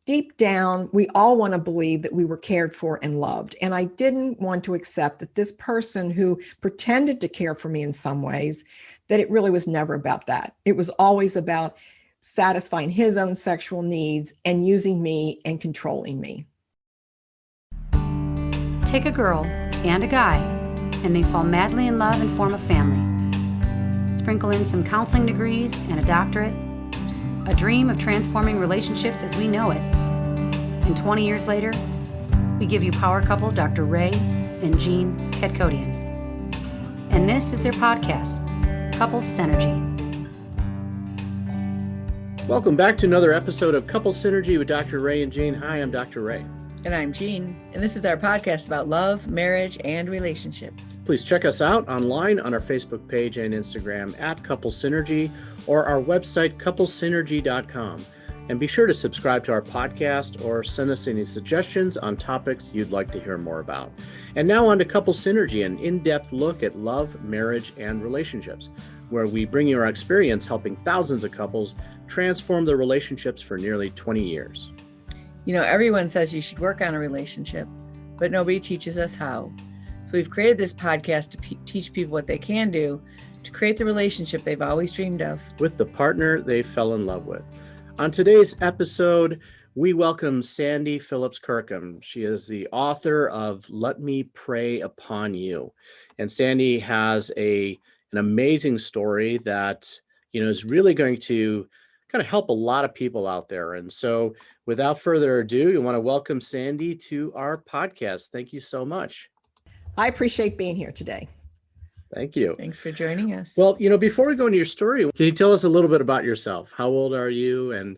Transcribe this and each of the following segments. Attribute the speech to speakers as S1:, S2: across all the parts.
S1: deep down, we all want to believe that we were cared for and loved. And I didn't want to accept that this person who pretended to care for me in some ways, that it really was never about that. It was always about satisfying his own sexual needs and using me and controlling me.
S2: Take a girl and a guy, and they fall madly in love and form a family. Sprinkle in some counseling degrees and a doctorate, a dream of transforming relationships as we know it. And 20 years later, we give you power couple Dr. Ray and Jean Ketkodian. And this is their podcast, Couples Synergy.
S3: Welcome back to another episode of Couple Synergy with Dr. Ray and Jean. Hi, I'm Dr. Ray.
S4: And I'm Jean, and this is our podcast about love, marriage, and relationships.
S3: Please check us out online on our Facebook page and Instagram at Couple Synergy or our website, couplesynergy.com. And be sure to subscribe to our podcast or send us any suggestions on topics you'd like to hear more about. And now on to Couple Synergy, an in-depth look at love, marriage, and relationships, where we bring you our experience helping thousands of couples transform their relationships for nearly 20 years.
S4: You know, everyone says you should work on a relationship, but nobody teaches us how. So we've created this podcast to teach people what they can do to create the relationship they've always dreamed of
S3: with the partner they fell in love with. On today's episode, we welcome Sandy Phillips Kirkham. She is the author of Let Me Pray Upon You. And Sandy has an amazing story that, is really going to kind of help a lot of people out there. And so without further ado, we want to welcome Sandy to our podcast. Thank you so much.
S1: I appreciate being here today.
S3: Thank you.
S4: Thanks for joining us.
S3: Well, before we go into your story, can you tell us a little bit about yourself? How old are you? And,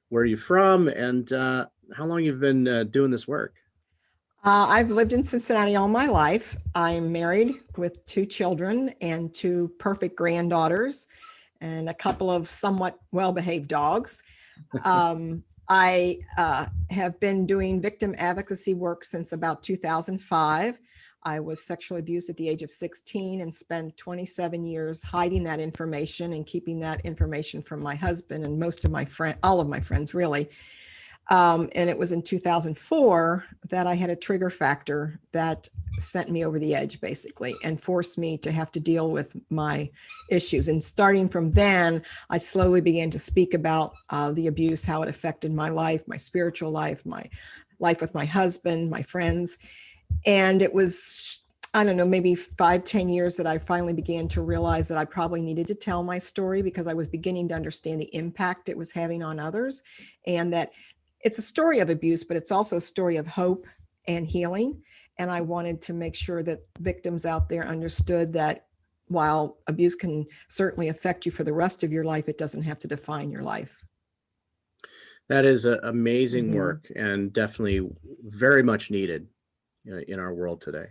S3: where are you from? And how long you've been doing this work?
S1: I've lived in Cincinnati all my life. I'm married with 2 children and 2 perfect granddaughters and a couple of somewhat well-behaved dogs. I have been doing victim advocacy work since about 2005. I was sexually abused at the age of 16 and spent 27 years hiding that information and keeping that information from my husband and most of my friends, all of my friends really. And it was in 2004 that I had a trigger factor that sent me over the edge, basically, and forced me to have to deal with my issues. And starting from then, I slowly began to speak about the abuse, how it affected my life, my spiritual life, my life with my husband, my friends. And it was, I don't know, maybe 5-10 years that I finally began to realize that I probably needed to tell my story because I was beginning to understand the impact it was having on others, and that it's a story of abuse, but it's also a story of hope and healing. And I wanted to make sure that victims out there understood that while abuse can certainly affect you for the rest of your life, it doesn't have to define your life.
S3: That is amazing work and definitely very much needed in our world today.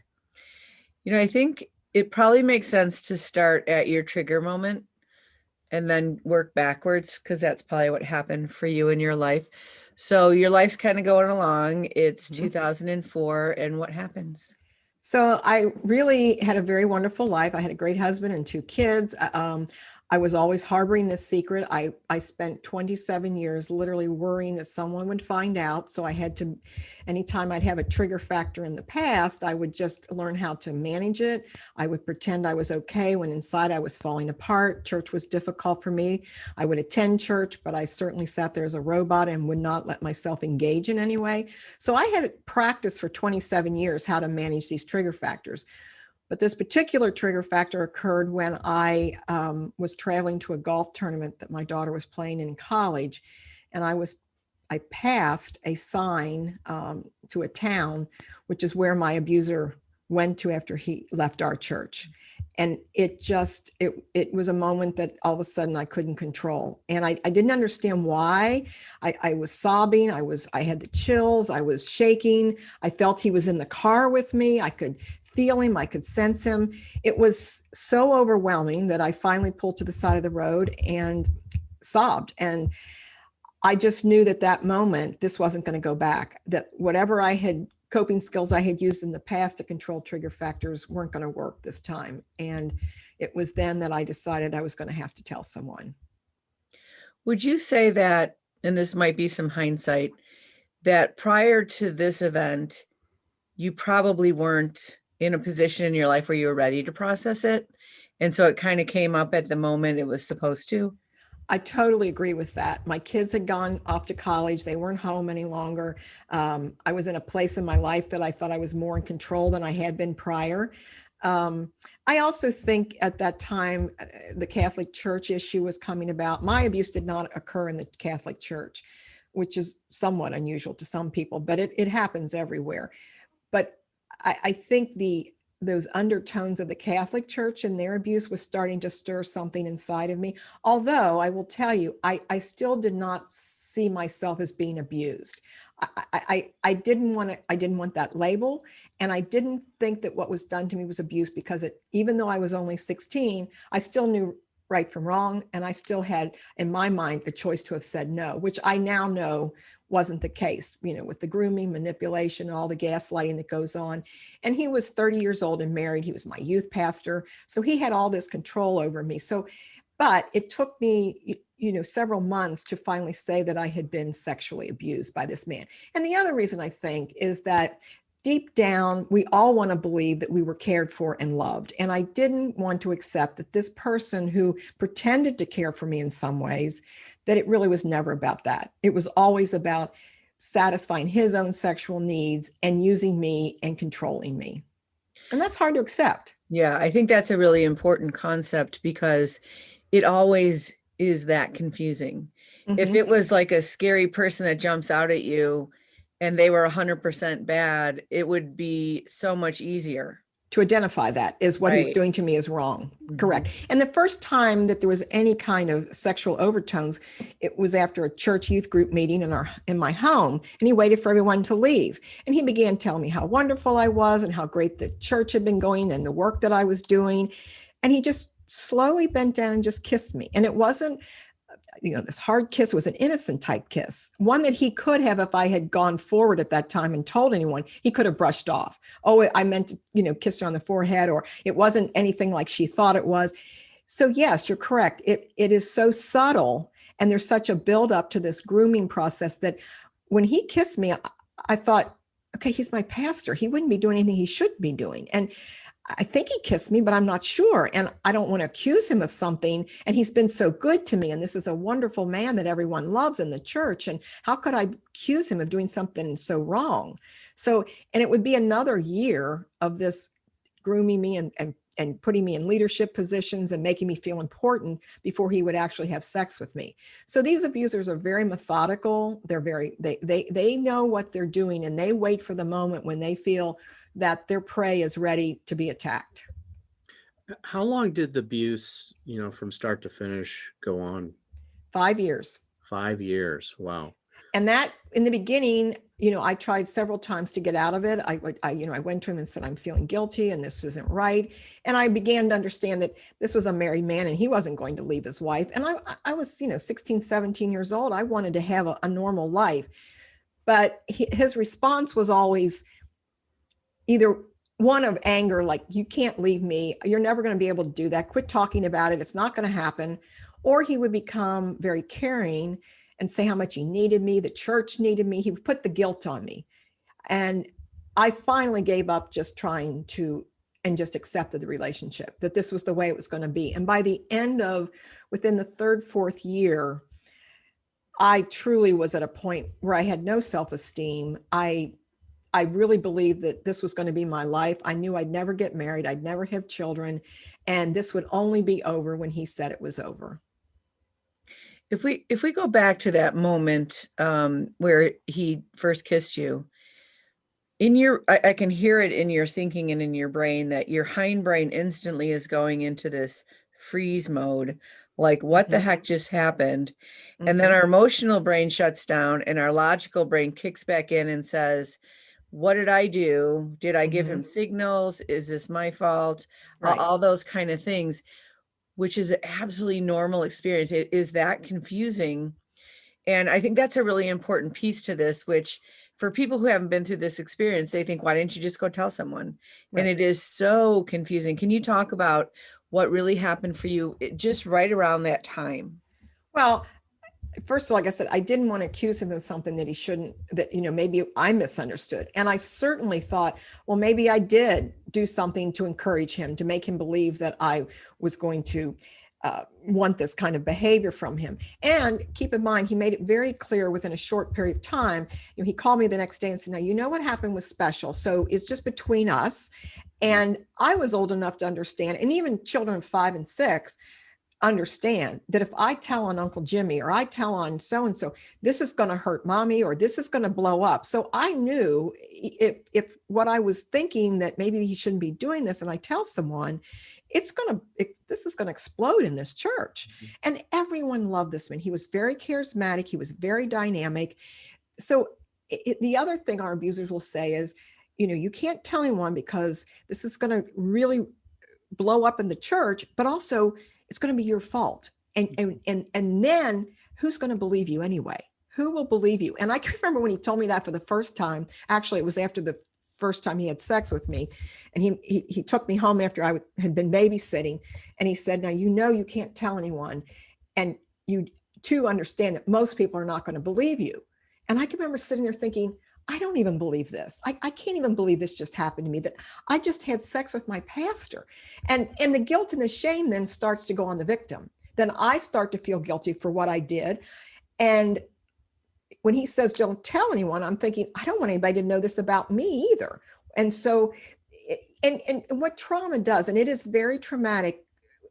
S4: I think it probably makes sense to start at your trigger moment and then work backwards, because that's probably what happened for you in your life. So your life's kind of going along. It's 2004. And what happens?
S1: So I really had a very wonderful life. I had a great husband and 2 kids. I was always harboring this secret. I spent 27 years literally worrying that someone would find out. So I had to, anytime I'd have a trigger factor in the past, I would just learn how to manage it. I would pretend I was okay when inside I was falling apart. Church was difficult for me. I would attend church, but I certainly sat there as a robot and would not let myself engage in any way. So I had practiced for 27 years how to manage these trigger factors. But this particular trigger factor occurred when I was traveling to a golf tournament that my daughter was playing in college. And I passed a sign to a town, which is where my abuser went to after he left our church. And it was a moment that all of a sudden I couldn't control. And I didn't understand why. I was sobbing. I had the chills. I was shaking. I felt he was in the car with me. I could feel him. I could sense him. It was so overwhelming that I finally pulled to the side of the road and sobbed. And I just knew that moment, this wasn't going to go back, that whatever coping skills I had used in the past to control trigger factors weren't going to work this time. And it was then that I decided I was going to have to tell someone.
S4: Would you say that and this might be some hindsight, that prior to this event, you probably weren't in a position in your life where you were ready to process it. And so it kind of came up at the moment it was supposed to.
S1: I totally agree with that. My kids had gone off to college. They weren't home any longer. I was in a place in my life that I thought I was more in control than I had been prior. I also think at that time, the Catholic Church issue was coming about. My abuse did not occur in the Catholic Church, which is somewhat unusual to some people, but it happens everywhere. But I think those undertones of the Catholic Church and their abuse was starting to stir something inside of me. Although I will tell you, I still did not see myself as being abused. I didn't want that label, and I didn't think that what was done to me was abuse, because even though I was only 16, I still knew right from wrong, and I still had in my mind a choice to have said no, which I now know wasn't the case, with the grooming, manipulation, all the gaslighting that goes on. And he was 30 years old and married. He was my youth pastor, so he had all this control over me. But it took me several months to finally say that I had been sexually abused by this man. And the other reason I think is that deep down, we all want to believe that we were cared for and loved. And I didn't want to accept that this person who pretended to care for me in some ways, that it really was never about that. It was always about satisfying his own sexual needs and using me and controlling me. And that's hard to accept.
S4: Yeah, I think that's a really important concept, because it always is that confusing. If
S1: Mhm.
S4: it was like a scary person that jumps out at you and they were 100% bad, it would be so much easier.
S1: To identify that is what he was
S4: Right.
S1: doing to me is wrong.
S4: Mhm.
S1: Correct. And the first time that there was any kind of sexual overtones, it was after a church youth group meeting in my home, and he waited for everyone to leave. And he began telling me how wonderful I was and how great the church had been going and the work that I was doing. And he just slowly bent down and just kissed me. And it wasn't this hard kiss. Was an innocent type kiss, one that he could have, if I had gone forward at that time and told anyone, he could have brushed off. Oh, I meant to, kiss her on the forehead, or it wasn't anything like she thought it was. So yes, you're correct. It is so subtle, and there's such a buildup to this grooming process that when he kissed me, I thought, okay, he's my pastor. He wouldn't be doing anything he shouldn't be doing. And I think he kissed me, but I'm not sure. And I don't want to accuse him of something. And he's been so good to me. And this is a wonderful man that everyone loves in the church. And how could I accuse him of doing something so wrong? So, and it would be another year of this grooming me and putting me in leadership positions and making me feel important before he would actually have sex with me. So these abusers are very methodical. They know what they're doing, and they wait for the moment when they feel that their prey is ready to be attacked.
S3: How long did the abuse, from start to finish go on?
S1: 5 years.
S3: 5 years. Wow.
S1: And that in the beginning, I tried several times to get out of it. I went to him and said, I'm feeling guilty and this isn't right. And I began to understand that this was a married man and he wasn't going to leave his wife. And I was, 16, 17 years old. I wanted to have a normal life. But his response was always either one of anger, like, you can't leave me. You're never going to be able to do that. Quit talking about it. It's not going to happen. Or he would become very caring and say how much he needed me. The church needed me. He would put the guilt on me. And I finally gave up just trying to, and just accepted the relationship, that this was the way it was going to be. And by the end of, within the third, fourth year, I truly was at a point where I had no self-esteem. I really believed that this was going to be my life. I knew I'd never get married. I'd never have children. And this would only be over when he said it was over.
S4: If we go back to that moment where he first kissed you, I can hear it in your thinking and in your brain that your hindbrain instantly is going into this freeze mode, like, what the heck just happened? And then our emotional brain shuts down and our logical brain kicks back in and says, what did I do? Did I give him signals? Is this my fault?
S1: Right.
S4: All those kind of things, which is an absolutely normal experience. It is that confusing. And I think that's a really important piece to this, which for people who haven't been through this experience, they think, why didn't you just go tell someone?
S1: Right.
S4: And it is so confusing. Can you talk about what really happened for you just right around that time?
S1: Well, first of all, like I said, I didn't want to accuse him of something that he shouldn't, that, maybe I misunderstood. And I certainly thought, well, maybe I did do something to encourage him, to make him believe that I was going to want this kind of behavior from him. And keep in mind, he made it very clear within a short period of time. He called me the next day and said, now, what happened was special. So it's just between us. And I was old enough to understand, and even children of 5 and 6 understand that if I tell on Uncle Jimmy or I tell on so-and-so, this is going to hurt mommy or this is going to blow up. So I knew if what I was thinking that maybe he shouldn't be doing this, and I tell someone, this is going to explode in this church. And everyone loved this man. He was very charismatic. He was very dynamic. So the other thing our abusers will say is, you can't tell anyone because this is going to really blow up in the church, but also it's going to be your fault. And then who's going to believe you anyway? Who will believe you? And I can remember when he told me that for the first time. Actually, it was after the first time he had sex with me, and he took me home after I had been babysitting, and he said, now, you can't tell anyone, and you too understand that most people are not going to believe you. And I can remember sitting there thinking, I don't even believe this. I can't even believe this just happened to me, that I just had sex with my pastor. And the guilt and the shame then starts to go on the victim. Then I start to feel guilty for what I did. And when he says, don't tell anyone, I'm thinking, I don't want anybody to know this about me either. And so, and what trauma does, and it is very traumatic,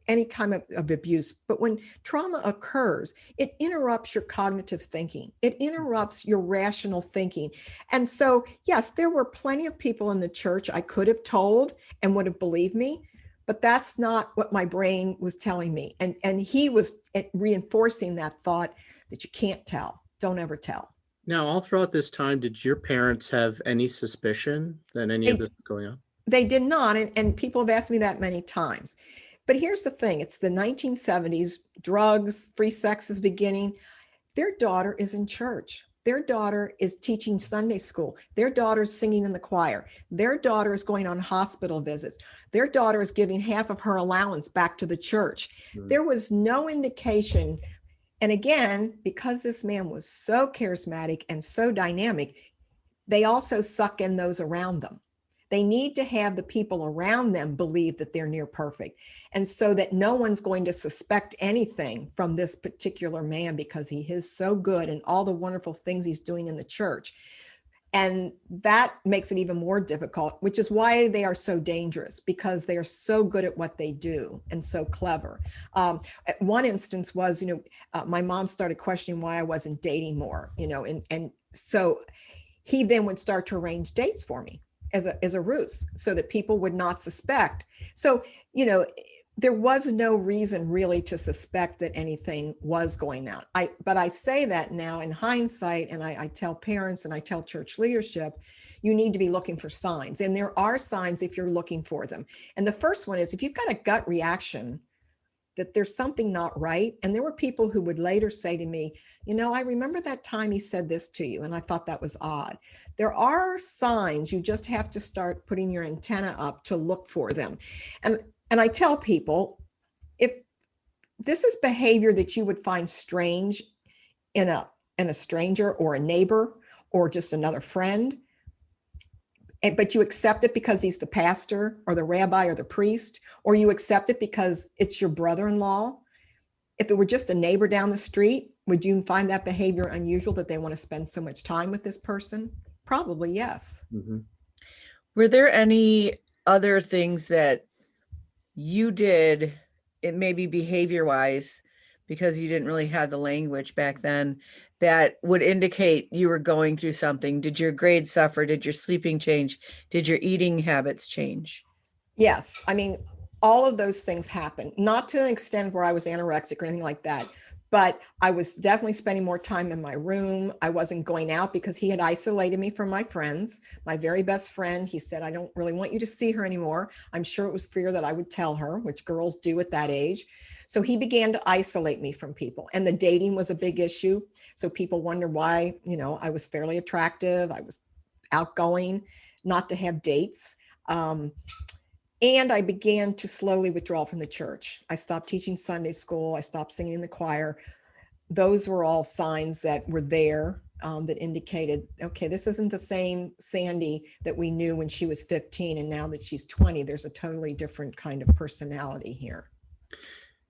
S1: any kind of abuse, but when trauma occurs, it interrupts your cognitive thinking. It interrupts your rational thinking. And so, yes, there were plenty of people in the church I could have told and would have believed me, but that's not what my brain was telling me. And he was reinforcing that thought that you can't tell. Don't ever tell.
S3: Now, all throughout this time, did your parents have any suspicion that any of this was going on?
S1: They did not. And people have asked me that many times. But here's the thing. It's the 1970s, drugs, free sex is beginning. Their daughter is in church. Their daughter is teaching Sunday school. Their daughter is singing in the choir. Their daughter is going on hospital visits. Their daughter is giving half of her allowance back to the church. There was no indication. And again, because this man was so charismatic and so dynamic, they also suck in those around them. They need to have the people around them believe that they're near perfect. And so that no one's going to suspect anything from this particular man because he is so good and all the wonderful things he's doing in the church. And that makes it even more difficult, which is why they are so dangerous, because they are so good at what they do and so clever. One instance was, my mom started questioning why I wasn't dating more, and so he then would start to arrange dates for me as a ruse so that people would not suspect. So, there was no reason really to suspect that anything was going on. But I say that now in hindsight, and I tell parents and I tell church leadership, you need to be looking for signs. And there are signs if you're looking for them. And the first one is if you've got a gut reaction that there's something not right. And there were people who would later say to me, I remember that time he said this to you, and I thought that was odd. There are signs. You just have to start putting your antenna up to look for them. And I tell people, if this is behavior that you would find strange in a stranger or a neighbor or just another friend, but you accept it because he's the pastor or the rabbi or the priest, or you accept it because it's your brother-in-law. If it were just a neighbor down the street, would you find that behavior unusual that they want to spend so much time with this person? Probably yes.
S3: Mm-hmm.
S4: Were there any other things that you did, it maybe behavior-wise, because you didn't really have the language back then, that would indicate you were going through something? Did your grades suffer? Did your sleeping change? Did your eating habits change?
S1: Yes. I mean, all of those things happened, not to an extent where I was anorexic or anything like that, but I was definitely spending more time in my room. I wasn't going out because he had isolated me from my friends. My very best friend, he said, I don't really want you to see her anymore. I'm sure it was fear that I would tell her, which girls do at that age. So he began to isolate me from people, and the dating was a big issue. So people wonder why, I was fairly attractive. I was outgoing, not to have dates. And I began to slowly withdraw from the church. I stopped teaching Sunday school. I stopped singing in the choir. those were all signs that were there, that indicated, okay, this isn't the same Sandy that we knew when she was 15, and now that she's 20, there's a totally different kind of personality here.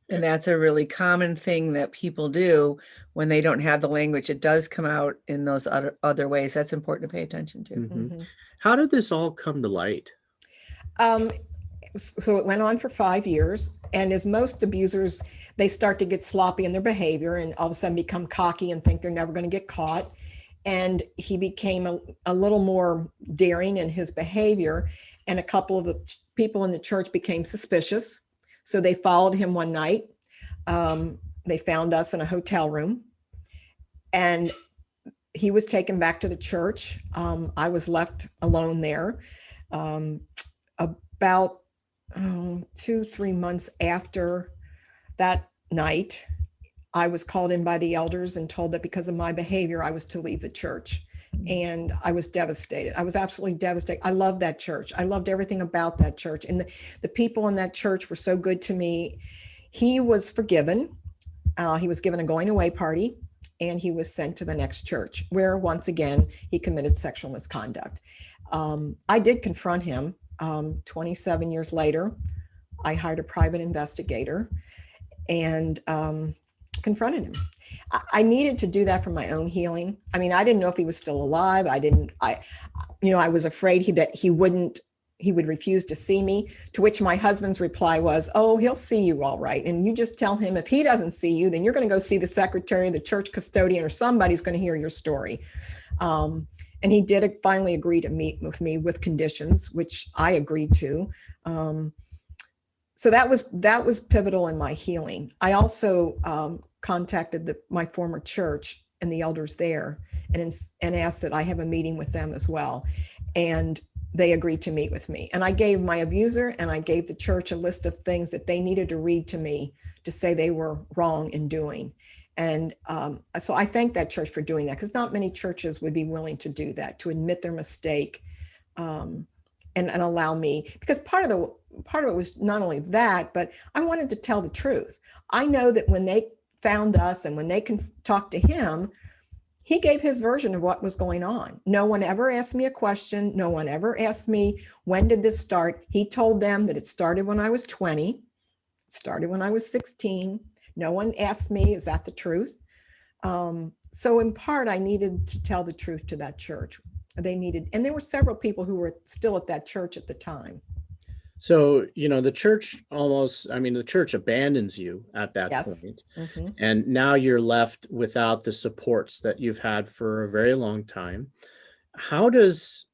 S4: And that's a really common thing that people do when they don't have the language. It does come out in those other ways. That's important to pay attention to.
S1: Mhm.
S3: How did this all come to light?
S1: So it went on for 5 years, and as most abusers, they start to get sloppy in their behavior and all of a sudden become cocky and think they're never going to get caught. And he became a little more daring in his behavior, and a couple of the people in the church became suspicious. So they followed him one night. They found us in a hotel room, and he was taken back to the church. I was left alone there. About 2-3 months after that night, I was called in by the elders and told that because of my behavior, I was to leave the church. And I was devastated. I was absolutely devastated. I loved that church. I loved everything about that church. And the people in that church were so good to me. He was forgiven. He was given a going away party, and he was sent to the next church, where once again, he committed sexual misconduct. I did confront him. 27 years later, I hired a private investigator and confronted him. I needed to do that for my own healing. I mean, I didn't know if he was still alive. I was afraid he would refuse to see me, to which my husband's reply was, oh, he'll see you all right. And you just tell him if he doesn't see you, then you're going to go see the secretary, the church custodian, or somebody's going to hear your story. And he did finally agree to meet with me with conditions, which I agreed to. So that was pivotal in my healing. I also contacted my former church and the elders there and asked that I have a meeting with them as well. And they agreed to meet with me. And I gave my abuser and I gave the church a list of things that they needed to read to me to say they were wrong in doing. And so I thank that church for doing that, because not many churches would be willing to do that, to admit their mistake and allow me, because part of it was not only that, but I wanted to tell the truth. I know that when they found us and when they can talk to him, he gave his version of what was going on. No one ever asked me a question. No one ever asked me, when did this start? He told them that it started when I was 20, it started when I was 16. No one asked me, is that the truth? So in part, I needed to tell the truth to that church. And there were several people who were still at that church at the time.
S3: So, the church abandons you at that
S1: Yes.
S3: point.
S1: Mm-hmm.
S3: And now you're left without the supports that you've had for a very long time. How does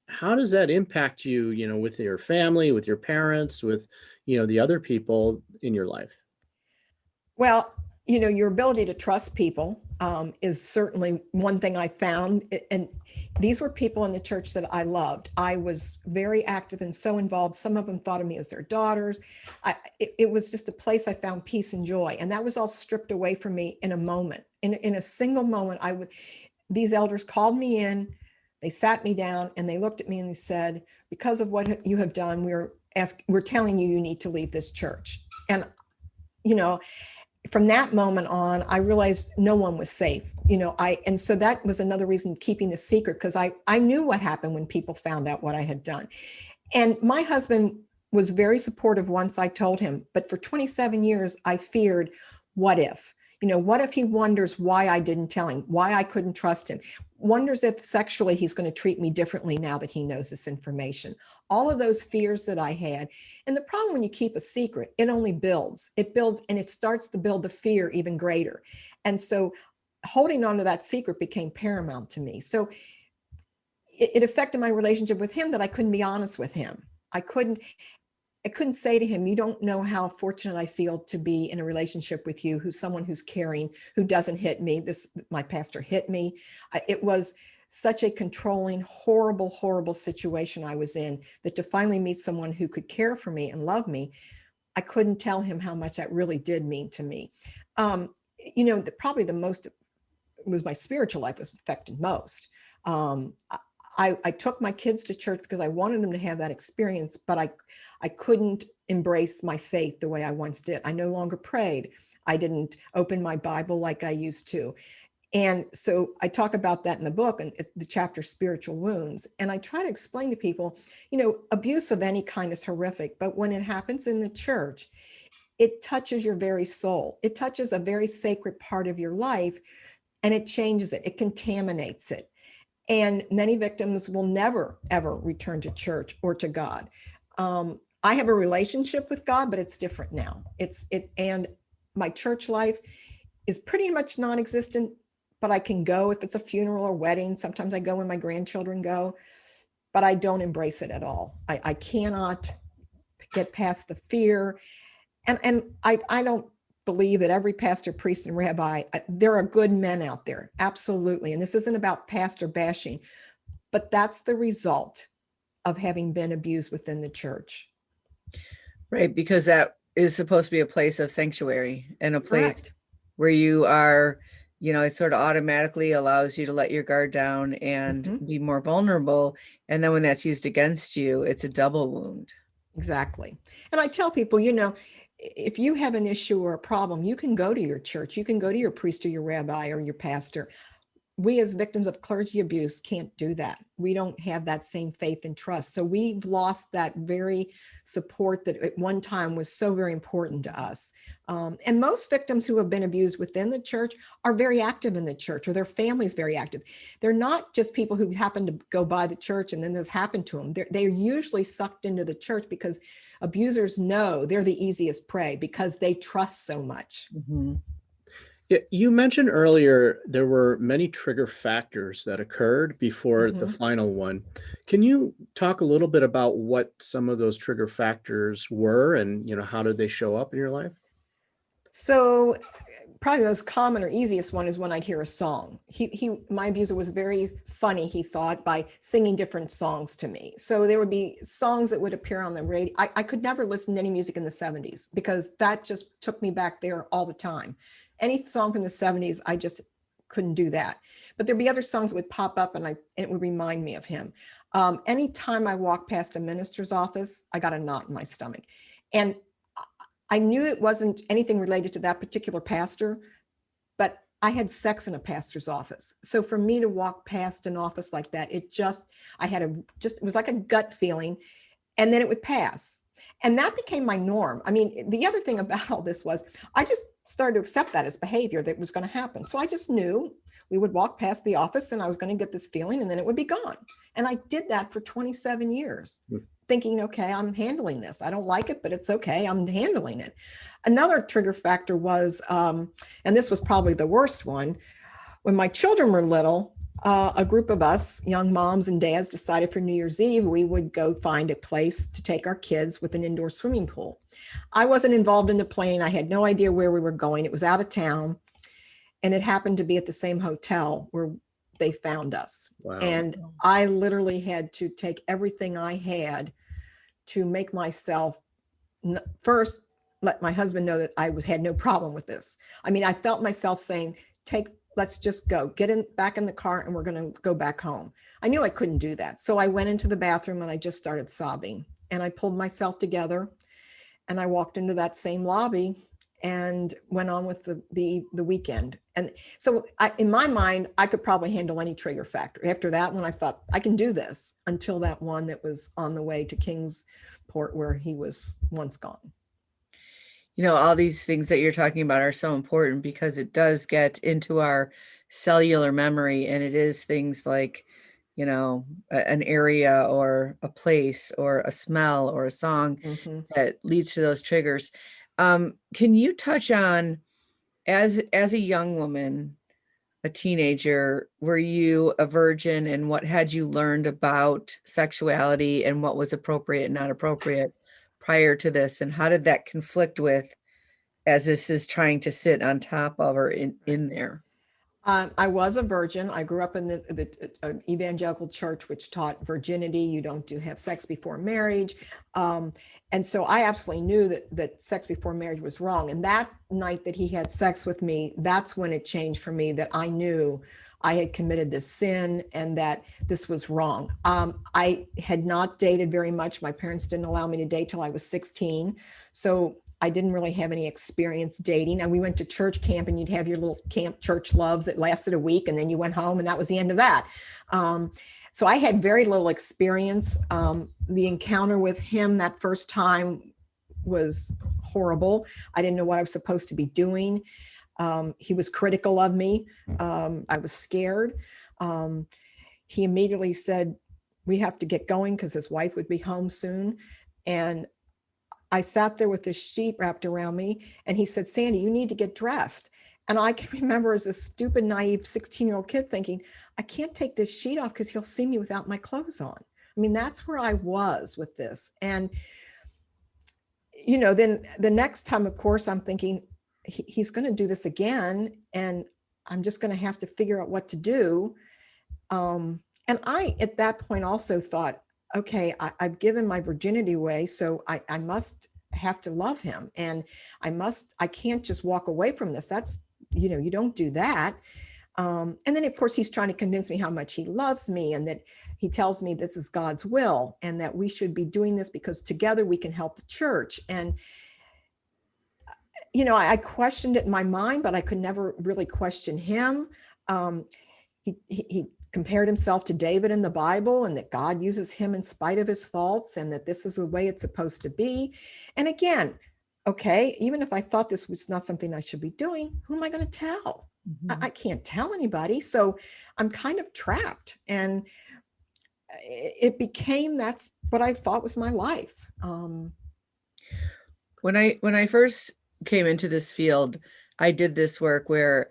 S3: that impact you, with your family, with your parents, with, the other people in your life?
S1: Well, your ability to trust people is certainly one thing I found. And these were people in the church that I loved. I was very active and so involved. Some of them thought of me as their daughters. It was just a place I found peace and joy. And that was all stripped away from me in a moment. In a single moment, these elders called me in, they sat me down, and they looked at me and they said, because of what you have done, we're telling you need to leave this church. And, from that moment on, I realized no one was safe, and so that was another reason keeping the secret, because I knew what happened when people found out what I had done. And my husband was very supportive once I told him, but for 27 years, I feared, what if he wonders why I didn't tell him, why I couldn't trust him, wonders if sexually he's going to treat me differently now that he knows this information. All of those fears that I had. And the problem when you keep a secret, it only builds. It builds, and it starts to build the fear even greater. And so holding on to that secret became paramount to me. So it affected my relationship with him, that I couldn't be honest with him. I couldn't say to him, you don't know how fortunate I feel to be in a relationship with you, who's someone who's caring, who doesn't hit me. My pastor hit me. It was such a controlling, horrible, horrible situation I was in, that to finally meet someone who could care for me and love me, I couldn't tell him how much that really did mean to me. Probably the most was my spiritual life was affected most. I took my kids to church because I wanted them to have that experience, but I couldn't embrace my faith the way I once did. I no longer prayed. I didn't open my Bible like I used to. And so I talk about that in the book, and it's the chapter Spiritual Wounds. And I try to explain to people, abuse of any kind is horrific, but when it happens in the church, it touches your very soul. It touches a very sacred part of your life, and it changes it. It contaminates it. And many victims will never, ever return to church or to God. I have a relationship with God, but it's different now. And my church life is pretty much non-existent, but I can go if it's a funeral or wedding. Sometimes I go when my grandchildren go, but I don't embrace it at all. I cannot get past the fear. And I don't believe that every pastor, priest, and rabbi, there are good men out there. Absolutely. And this isn't about pastor bashing, but that's the result of having been abused within the church.
S4: Right. Because that is supposed to be a place of sanctuary and a place
S1: Correct.
S4: where you are, it sort of automatically allows you to let your guard down and be more vulnerable. And then when that's used against you, it's a double wound.
S1: Exactly. And I tell people, if you have an issue or a problem, you can go to your church, you can go to your priest or your rabbi or your pastor. We as victims of clergy abuse can't do that. We don't have that same faith and trust. So we've lost that very support that at one time was so very important to us. And most victims who have been abused within the church are very active in the church, or their family's very active. They're not just people who happen to go by the church and then this happened to them. They're usually sucked into the church because abusers know they're the easiest prey because they trust so much.
S4: Mm-hmm.
S3: Yeah, you mentioned earlier there were many trigger factors that occurred before the final one. Can you talk a little bit about what some of those trigger factors were and, how did they show up in your life?
S1: So probably the most common or easiest one is when I'd hear a song. My abuser was very funny, he thought, by singing different songs to me. So there would be songs that would appear on the radio. I could never listen to any music in the 70s because that just took me back there all the time. Any song from the 70s, I just couldn't do that. But there'd be other songs that would pop up and it would remind me of him. Anytime I walked past a minister's office, I got a knot in my stomach. And I knew it wasn't anything related to that particular pastor, but I had sex in a pastor's office. So for me to walk past an office like that, it was like a gut feeling, and then it would pass. And that became my norm. I mean, the other thing about all this was I just started to accept that as behavior that was going to happen. So I just knew we would walk past the office and I was going to get this feeling and then it would be gone. And I did that for 27 years, thinking, okay, I'm handling this. I don't like it, but it's okay. I'm handling it. Another trigger factor was, and this was probably the worst one, when my children were little, a group of us, young moms and dads, decided for New Year's Eve, we would go find a place to take our kids with an indoor swimming pool. I wasn't involved in the planning. I had no idea where we were going. It was out of town. And it happened to be at the same hotel where they found us.
S3: Wow.
S1: And I literally had to take everything I had to make myself first let my husband know that I had no problem with this. I mean, I felt myself saying, let's just go, back in the car and we're going to go back home. I knew I couldn't do that. So I went into the bathroom and I just started sobbing and I pulled myself together and I walked into that same lobby and went on with the weekend. And so in my mind, I could probably handle any trigger factor. After that one, I thought I can do this, until that one that was on the way to Kingsport where he was once gone.
S4: All these things that you're talking about are so important because it does get into our cellular memory, and it is things like, an area or a place or a smell or a song that leads to those triggers. Can you touch on, as a young woman, a teenager, were you a virgin, and what had you learned about sexuality and what was appropriate and not appropriate prior to this? And how did that conflict with, as this is trying to sit on top of or in there?
S1: I was a virgin. I grew up in the evangelical church, which taught virginity. You don't have sex before marriage. And so I absolutely knew that sex before marriage was wrong. And that night that he had sex with me, that's when it changed for me, that I knew I had committed this sin and that this was wrong. I had not dated very much. My parents didn't allow me to date till I was 16. So I didn't really have any experience dating. And we went to church camp, and you'd have your little camp church loves that lasted a week, and then you went home, and that was the end of that. So I had very little experience. The encounter with him that first time was horrible. I didn't know what I was supposed to be doing. He was critical of me. I was scared. He immediately said, we have to get going because his wife would be home soon. And I sat there with this sheet wrapped around me, and he said, Sandy, you need to get dressed. And I can remember as a stupid, naive 16-year-old kid thinking, I can't take this sheet off because he'll see me without my clothes on. I mean, that's where I was with this. And, then the next time, of course, I'm thinking, he's going to do this again, and I'm just going to have to figure out what to do. And I, at that point, also thought, okay, I've given my virginity away, so I must have to love him, and I can't just walk away from this. That's, you don't do that. And then, of course, he's trying to convince me how much he loves me, and that he tells me this is God's will, and that we should be doing this because together we can help the church. And I questioned it in my mind, but I could never really question him. He compared himself to David in the Bible, and that God uses him in spite of his faults, and that this is the way it's supposed to be. And again, okay, even if I thought this was not something I should be doing, who am I going to tell?
S4: Mm-hmm.
S1: I can't tell anybody. So I'm kind of trapped. And it became, that's what I thought was my life.
S4: When I first came into this field, I did this work where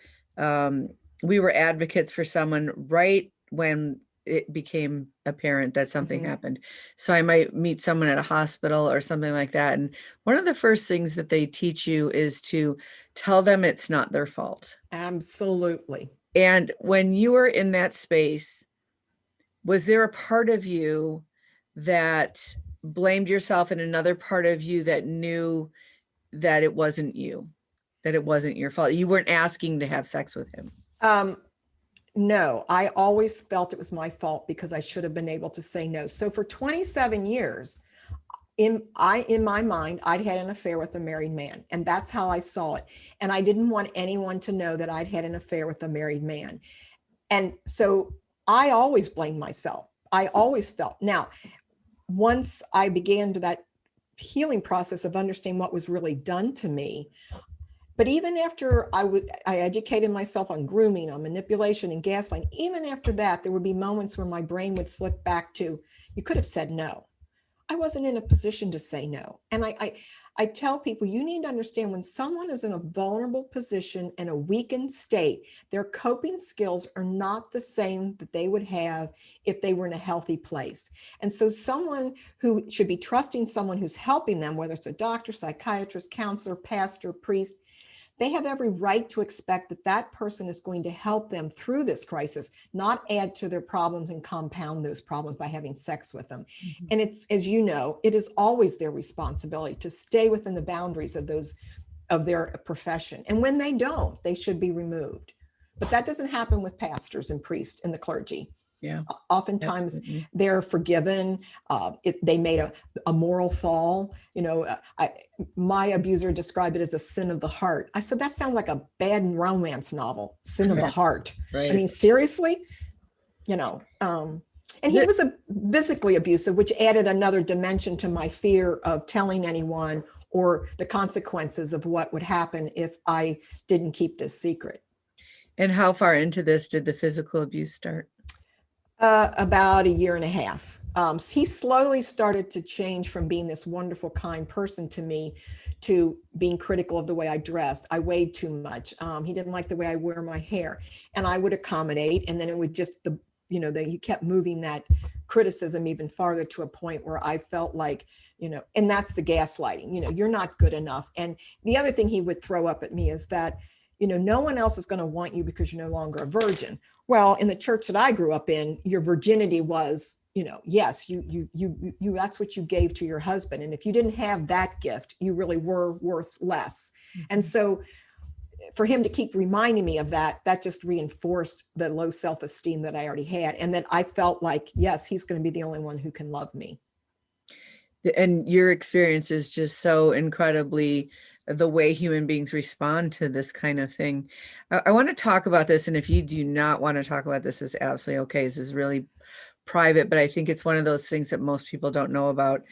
S4: we were advocates for someone right when it became apparent that something happened. So I might meet someone at a hospital or something like that. And one of the first things that they teach you is to tell them it's not their fault.
S1: Absolutely.
S4: And when you were in that space, was there a part of you that blamed yourself and another part of you that knew that it wasn't you, that it wasn't your fault? You weren't asking to have sex with him.
S1: No, I always felt it was my fault because I should have been able to say no. So for 27 years, in my mind, I'd had an affair with a married man, and that's how I saw it. And I didn't want anyone to know that I'd had an affair with a married man. And so I always blamed myself. I always felt. Now, once I began to that healing process of understanding what was really done to me, but even after I educated myself on grooming, on manipulation and gaslighting, even after that, there would be moments where my brain would flip back to, you could have said no. I wasn't in a position to say no. And I tell people, you need to understand when someone is in a vulnerable position and a weakened state, their coping skills are not the same that they would have if they were in a healthy place. And so someone who should be trusting someone who's helping them, whether it's a doctor, psychiatrist, counselor, pastor, priest, they have every right to expect that that person is going to help them through this crisis, not add to their problems and compound those problems by having sex with them. Mm-hmm. And it's, as you know, it is always their responsibility to stay within the boundaries of their profession. And when they don't, they should be removed. But that doesn't happen with pastors and priests and the clergy.
S4: Yeah.
S1: Oftentimes
S4: absolutely.
S1: They're forgiven. They made a moral fall. My abuser described it as a sin of the heart. I said, that sounds like a bad romance novel, sin of the heart.
S4: Right.
S1: I mean, seriously, and he was physically abusive, which added another dimension to my fear of telling anyone or the consequences of what would happen if I didn't keep this secret.
S4: And how far into this did the physical abuse start?
S1: About a year and a half. He slowly started to change from being this wonderful, kind person to me to being critical of the way I dressed. I weighed too much. He didn't like the way I wear my hair, and I would accommodate. And then it would just, he kept moving that criticism even farther to a point where I felt like, and that's the gaslighting, you're not good enough. And the other thing he would throw up at me is that, no one else is going to want you because you're no longer a virgin. Well, in the church that I grew up in, your virginity was, yes, you that's what you gave to your husband. And if you didn't have that gift, you really were worth less. Mm-hmm. And so for him to keep reminding me of that, that just reinforced the low self-esteem that I already had. And then I felt like, yes, he's going to be the only one who can love me.
S4: And your experience is just so incredibly the way human beings respond to this kind of thing. I want to talk about this. And if you do not want to talk about this, is absolutely okay. This is really private, but I think it's one of those things that most people don't know about.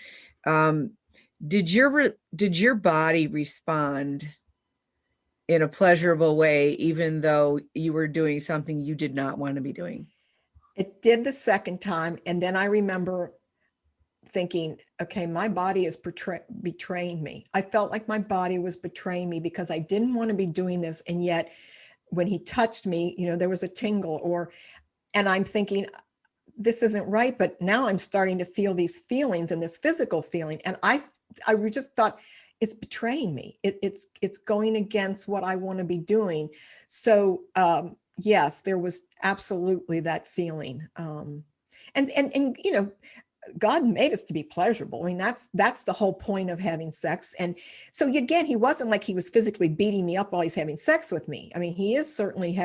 S4: Did your body respond in a pleasurable way, even though you were doing something you did not want to be doing?
S1: It did the second time. And then I remember thinking, okay, my body is betraying me. I felt like my body was betraying me because I didn't want to be doing this. And yet when he touched me, there was a tingle, and I'm thinking, this isn't right. But now I'm starting to feel these feelings and this physical feeling. And I just thought, it's betraying me. It's going against what I want to be doing. So yes, there was absolutely that feeling. And God made us to be pleasurable. I mean, that's the whole point of having sex. And so again, he wasn't like he was physically beating me up while he's having sex with me. I mean, he is certainly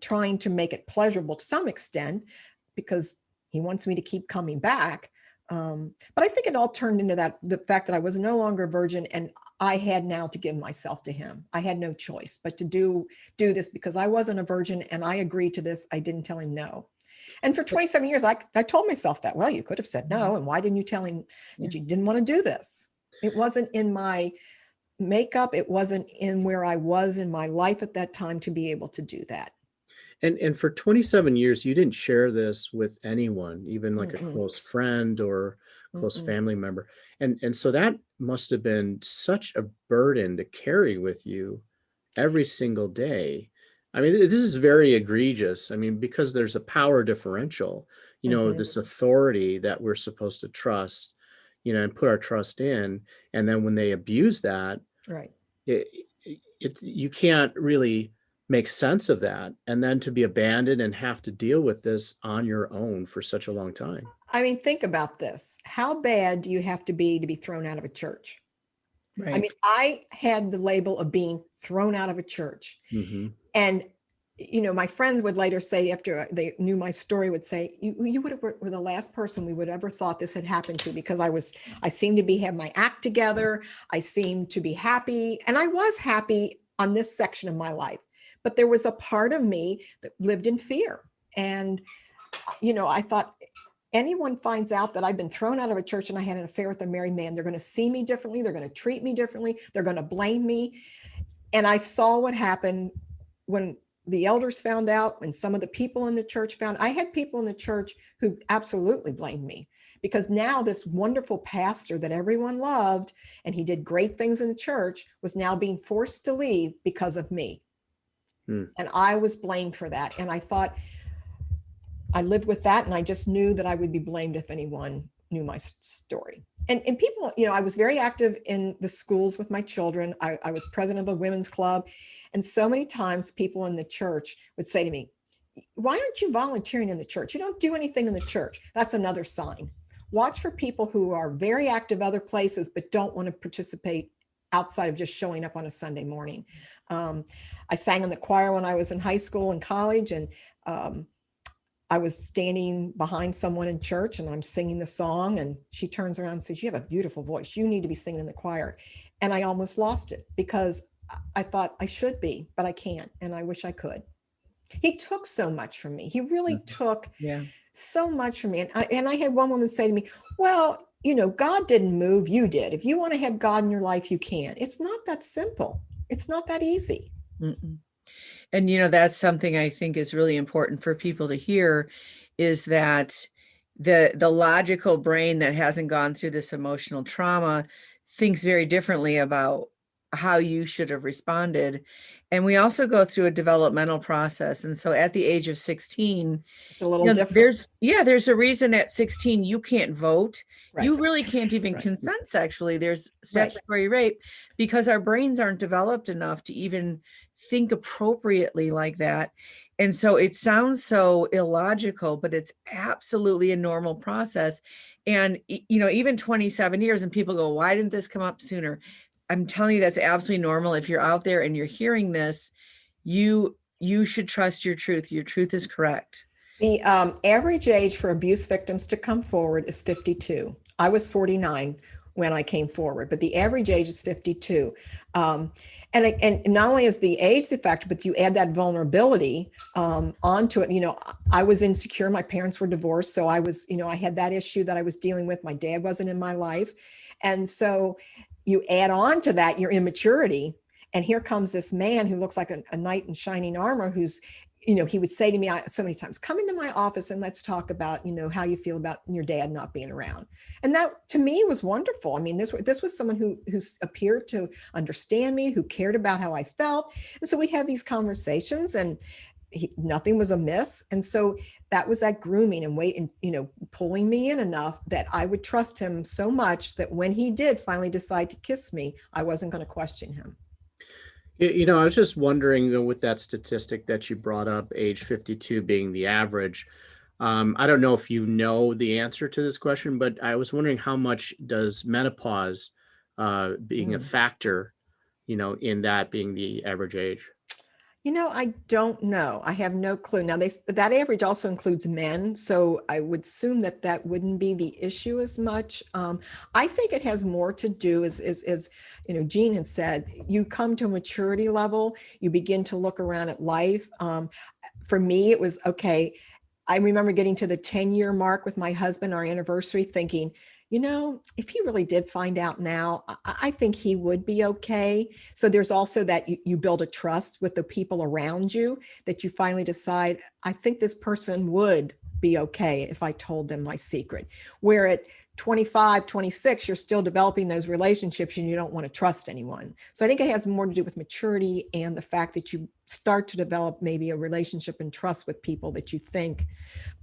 S1: trying to make it pleasurable to some extent because he wants me to keep coming back. But I think it all turned into the fact that I was no longer a virgin and I had now to give myself to him. I had no choice but to do this because I wasn't a virgin and I agreed to this. I didn't tell him no. And for 27 years, I told myself that, well, you could have said no. And why didn't you tell him that you didn't want to do this? It wasn't in my makeup. It wasn't in where I was in my life at that time to be able to do that.
S3: And for 27 years, you didn't share this with anyone, even like a close friend or close family member. And so that must have been such a burden to carry with you every single day. I mean, this is very egregious. I mean, because there's a power differential, this authority that we're supposed to trust, and put our trust in. And then when they abuse that,
S1: right,
S3: you can't really make sense of that. And then to be abandoned and have to deal with this on your own for such a long time.
S1: I mean, think about this. How bad do you have to be thrown out of a church? Right. I mean, I had the label of being thrown out of a church. Mm-hmm. And, my friends would later say, after they knew my story, would say, you were the last person we would ever thought this had happened to, because I seemed to have my act together. I seemed to be happy. And I was happy on this section of my life. But there was a part of me that lived in fear. And, I thought, anyone finds out that I've been thrown out of a church and I had an affair with a married man, they're going to see me differently. They're going to treat me differently. They're going to blame me. And I saw what happened when the elders found out, when some of the people in the church found. I had people in the church who absolutely blamed me, because now this wonderful pastor that everyone loved, and he did great things in the church, was now being forced to leave because of me. And I was blamed for that. And I thought, I lived with that, and I just knew that I would be blamed if anyone knew my story. And people, I was very active in the schools with my children. I was president of a women's club. And so many times people in the church would say to me, why aren't you volunteering in the church? You don't do anything in the church. That's another sign. Watch for people who are very active other places, but don't want to participate outside of just showing up on a Sunday morning. I sang in the choir when I was in high school and college, and I was standing behind someone in church and I'm singing the song, and she turns around and says, you have a beautiful voice. You need to be singing in the choir. And I almost lost it, because I thought I should be, but I can't. And I wish I could. He took so much from me. He really took so much from me. And I had one woman say to me, well, God didn't move, you did. If you want to have God in your life, you can. It's not that simple. It's not that easy.
S4: Mm-mm. And, that's something I think is really important for people to hear, is that the logical brain that hasn't gone through this emotional trauma thinks very differently about how you should have responded. And we also go through a developmental process. And so at the age of 16,
S1: it's a little different.
S4: There's a reason at 16 you can't vote. Right. You really can't even
S1: right.
S4: consent sexually. There's statutory rape, because our brains aren't developed enough to even think appropriately like that. And so it sounds so illogical, but it's absolutely a normal process. And, even 27 years, and people go, why didn't this come up sooner? I'm telling you, that's absolutely normal. If you're out there and you're hearing this, you should trust your truth. Your truth is correct.
S1: The average age for abuse victims to come forward is 52. I was 49 when I came forward, but the average age is 52. And not only is the age the factor, but you add that vulnerability onto it. I was insecure. My parents were divorced. So I was, I had that issue that I was dealing with. My dad wasn't in my life. And so you add on to that your immaturity. And here comes this man who looks like a knight in shining armor, who's, he would say to me so many times, come into my office and let's talk about, how you feel about your dad not being around. And that to me was wonderful. I mean, this was someone who appeared to understand me, who cared about how I felt. And so we had these conversations and nothing was amiss. And so that was that grooming and pulling me in enough that I would trust him so much that when he did finally decide to kiss me, I wasn't going to question him.
S3: I was just wondering, with that statistic that you brought up, age 52 being the average, I don't know if you know the answer to this question, but I was wondering how much does menopause being a factor, in that being the average age?
S1: I don't know. I have no clue. Now, that average also includes men, so I would assume that wouldn't be the issue as much. I think it has more to do, as Jean had said, you come to a maturity level, you begin to look around at life. For me, it was, okay, I remember getting to the 10-year mark with my husband, our anniversary, thinking, if he really did find out now, I think he would be okay. So there's also that you build a trust with the people around you that you finally decide, I think this person would be okay if I told them my secret. Where at 25, 26, you're still developing those relationships and you don't want to trust anyone. So I think it has more to do with maturity and the fact that you start to develop maybe a relationship and trust with people that you think.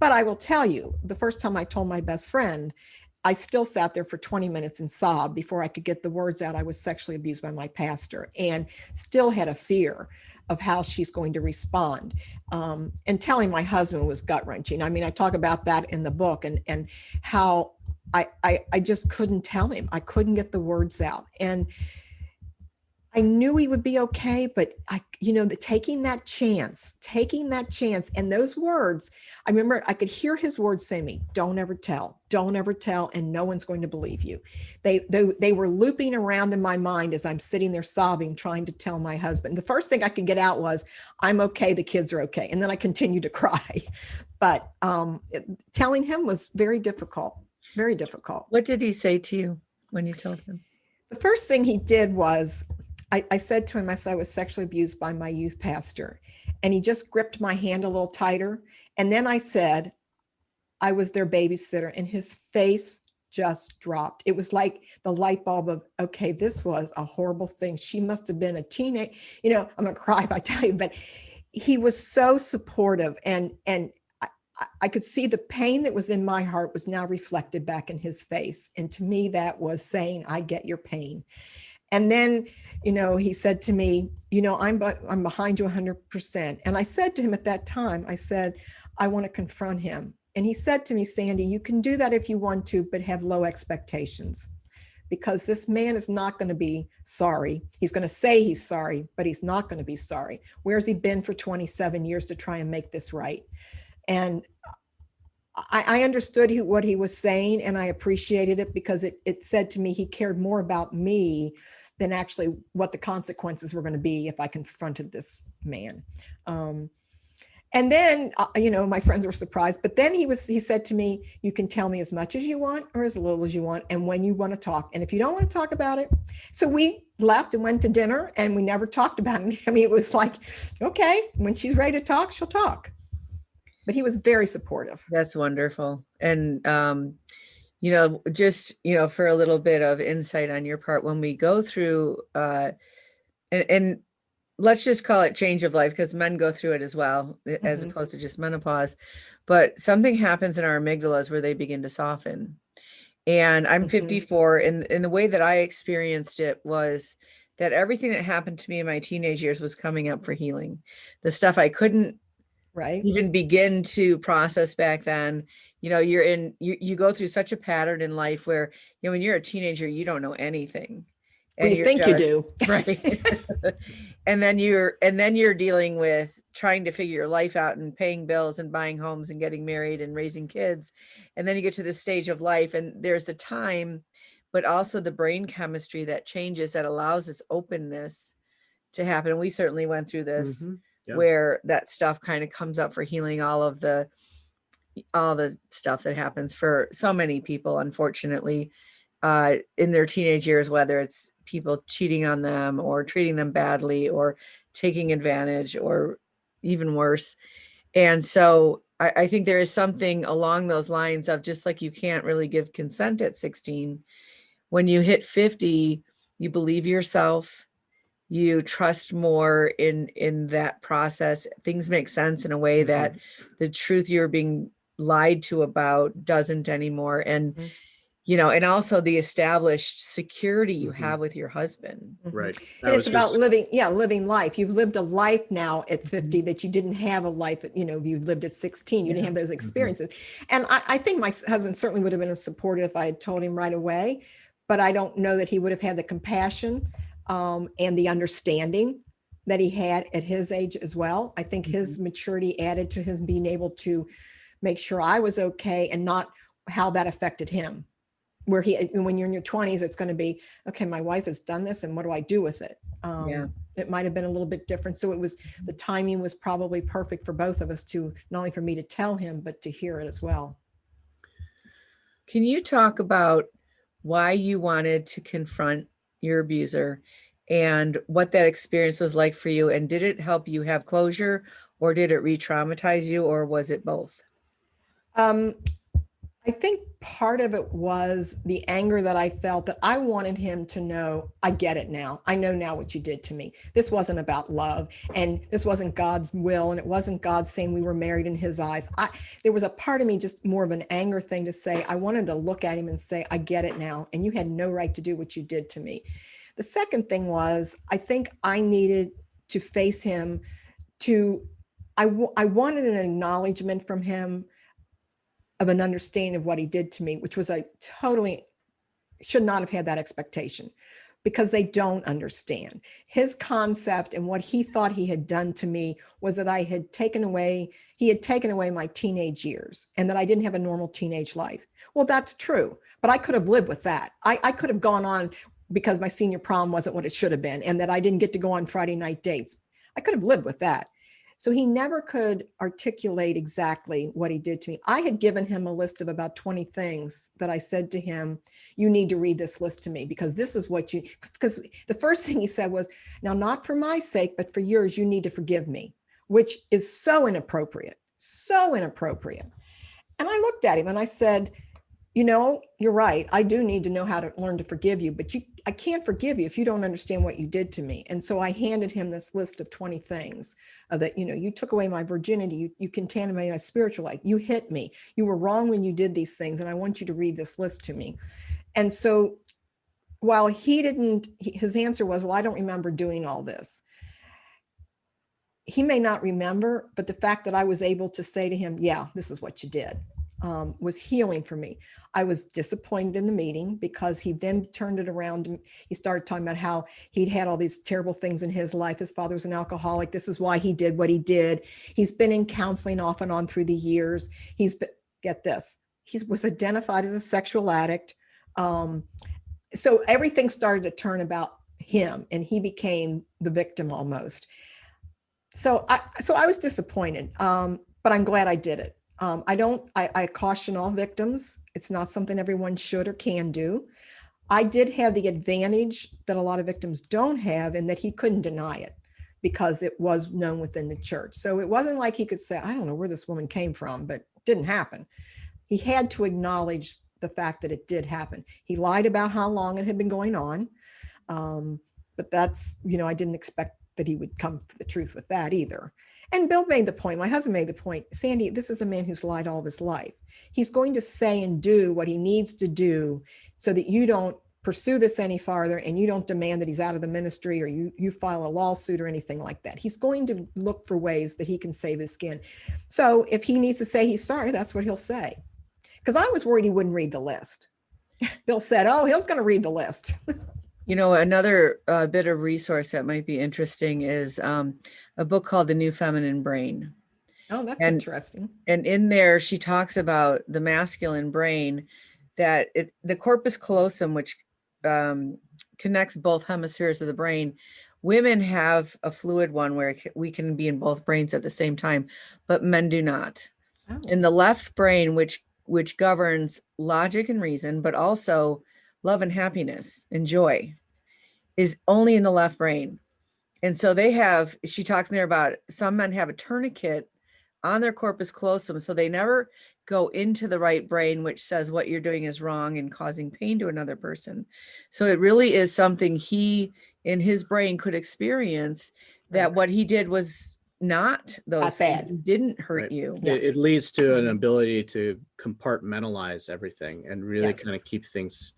S1: But I will tell you, the first time I told my best friend, I still sat there for 20 minutes and sobbed before I could get the words out. I was sexually abused by my pastor and still had a fear of how she's going to respond. And telling my husband was gut wrenching. I mean, I talk about that in the book and how I just couldn't tell him. I couldn't get the words out. And I knew he would be okay, but taking that chance and those words, I remember I could hear his words say to me, don't ever tell, and no one's going to believe you. They were looping around in my mind as I'm sitting there sobbing, trying to tell my husband. The first thing I could get out was, I'm okay, the kids are okay. And then I continued to cry. But telling him was very difficult, very difficult.
S4: What did he say to you when you told him?
S1: The first thing he did was, I said to him, I said I was sexually abused by my youth pastor. And he just gripped my hand a little tighter. And then I said, I was their babysitter. And his face just dropped. It was like the light bulb of, okay, this was a horrible thing. She must have been a teenage, I'm going to cry if I tell you, but he was so supportive. And I could see the pain that was in my heart was now reflected back in his face. And to me, that was saying, I get your pain. And then, he said to me, I'm behind you 100%. And I said to him at that time, I said, I want to confront him. And he said to me, Sandy, you can do that if you want to, but have low expectations, because this man is not going to be sorry. He's going to say he's sorry, but he's not going to be sorry. Where's he been for 27 years to try and make this right? And I understood what he was saying, and I appreciated it, because it said to me he cared more about me than actually what the consequences were going to be if I confronted this man. And then, my friends were surprised, but then he said to me, you can tell me as much as you want or as little as you want, and when you want to talk. And if you don't want to talk about it, so we left and went to dinner, and we never talked about it. I mean, it was like, okay, when she's ready to talk, she'll talk. But he was very supportive.
S4: That's wonderful. And, just, for a little bit of insight on your part, when we go through, and let's just call it change of life, because men go through it as well, as opposed to just menopause, but something happens in our amygdalas where they begin to soften. And I'm 54, and the way that I experienced it was that everything that happened to me in my teenage years was coming up for healing. The stuff I couldn't even begin to process back then. You go through such a pattern in life where, when you're a teenager, you don't know anything.
S1: Well,
S4: and
S1: you think you do.
S4: right. And then you're dealing with trying to figure your life out and paying bills and buying homes and getting married and raising kids. And then you get to this stage of life and there's the time, but also the brain chemistry that changes that allows this openness to happen. And we certainly went through this
S3: Yeah.
S4: where that stuff kind of comes up for healing, all the stuff that happens for so many people, unfortunately, in their teenage years, whether it's people cheating on them or treating them badly or taking advantage or even worse. And so I think there is something along those lines of, just like you can't really give consent at 16, when you hit 50, you believe yourself, you trust more in that process. Things make sense in a way that the truth you're being lied to about doesn't anymore. And and also the established security you have with your husband.
S3: Right.
S1: And it's about living life. You've lived a life now at 50 that you didn't have a life, you've lived at 16. You didn't have those experiences. And I think my husband certainly would have been supportive if I had told him right away, but I don't know that he would have had the compassion and the understanding that he had at his age as well. I think his maturity added to his being able to make sure I was okay and not how that affected him. Where when you're in your 20s, it's going to be, okay, my wife has done this and what do I do with it? It might've been a little bit different. So the timing was probably perfect for both of us to, not only for me to tell him, but to hear it as well.
S4: Can you talk about why you wanted to confront your abuser and what that experience was like for you? And did it help you have closure, or did it re-traumatize you, or was it both?
S1: I think part of it was the anger that I felt, that I wanted him to know, I get it now. I know now what you did to me. This wasn't about love, and this wasn't God's will, and it wasn't God saying we were married in his eyes. There was a part of me, just more of an anger thing, to say, I wanted to look at him and say, I get it now, and you had no right to do what you did to me. The second thing was, I think I needed to face him I wanted an acknowledgement from him of an understanding of what he did to me, which was I totally should not have had that expectation, because they don't understand. His concept and what he thought he had done to me was that he had taken away my teenage years and that I didn't have a normal teenage life. Well, that's true, but I could have lived with that. I could have gone on because my senior prom wasn't what it should have been, and that I didn't get to go on Friday night dates. I could have lived with that. So he never could articulate exactly what he did to me. I had given him a list of about 20 things that I said to him, you need to read this list to me, because this is because the first thing he said was, now, not for my sake, but for yours, you need to forgive me, which is so inappropriate, so inappropriate. And I looked at him and I said, you're right. I do need to know how to learn to forgive you, but I can't forgive you if you don't understand what you did to me. And so I handed him this list of 20 things that, you took away my virginity. You contaminated my spiritual life. You hit me. You were wrong when you did these things. And I want you to read this list to me. And so while his answer was, well, I don't remember doing all this. He may not remember, but the fact that I was able to say to him, yeah, this is what you did, was healing for me. I was disappointed in the meeting because he then turned it around. He started talking about how he'd had all these terrible things in his life. His father was an alcoholic. This is why he did what he did. He's been in counseling off and on through the years. Get this, he was identified as a sexual addict. So everything started to turn about him, and he became the victim almost. So I was disappointed, but I'm glad I did it. I caution all victims. It's not something everyone should or can do. I did have the advantage that a lot of victims don't have, in that he couldn't deny it because it was known within the church. So it wasn't like he could say, I don't know where this woman came from, but it didn't happen. He had to acknowledge the fact that it did happen. He lied about how long it had been going on. But that's, I didn't expect that he would come to the truth with that either. And Bill made the point, my husband made the point, Sandy, this is a man who's lied all of his life. He's going to say and do what he needs to do so that you don't pursue this any farther, and you don't demand that he's out of the ministry, or you file a lawsuit or anything like that. He's going to look for ways that he can save his skin. So if he needs to say he's sorry, that's what he'll say. Because I was worried he wouldn't read the list. Bill said, oh, he's going to read the list.
S4: Another bit of resource that might be interesting is a book called The New Feminine Brain.
S1: Oh, that's
S4: And-
S1: interesting.
S4: And in there, she talks about the masculine brain, that the corpus callosum, which connects both hemispheres of the brain. Women have a fluid one where we can be in both brains at the same time, but men do not.
S1: Oh,
S4: In the left brain, which governs logic and reason, but also love and happiness and joy, is only in the left brain. And so she talks in there about some men have a tourniquet on their corpus callosum, so they never go into the right brain, which says what you're doing is wrong and causing pain to another person. So it really is something he, in his brain, could experience, that
S1: Right.
S4: what he did was not those
S1: Not
S4: things.
S1: bad.
S4: It didn't hurt
S3: Right.
S4: you.
S1: Yeah.
S3: It leads to an ability to compartmentalize everything and really
S1: Yes.
S3: kind of keep things,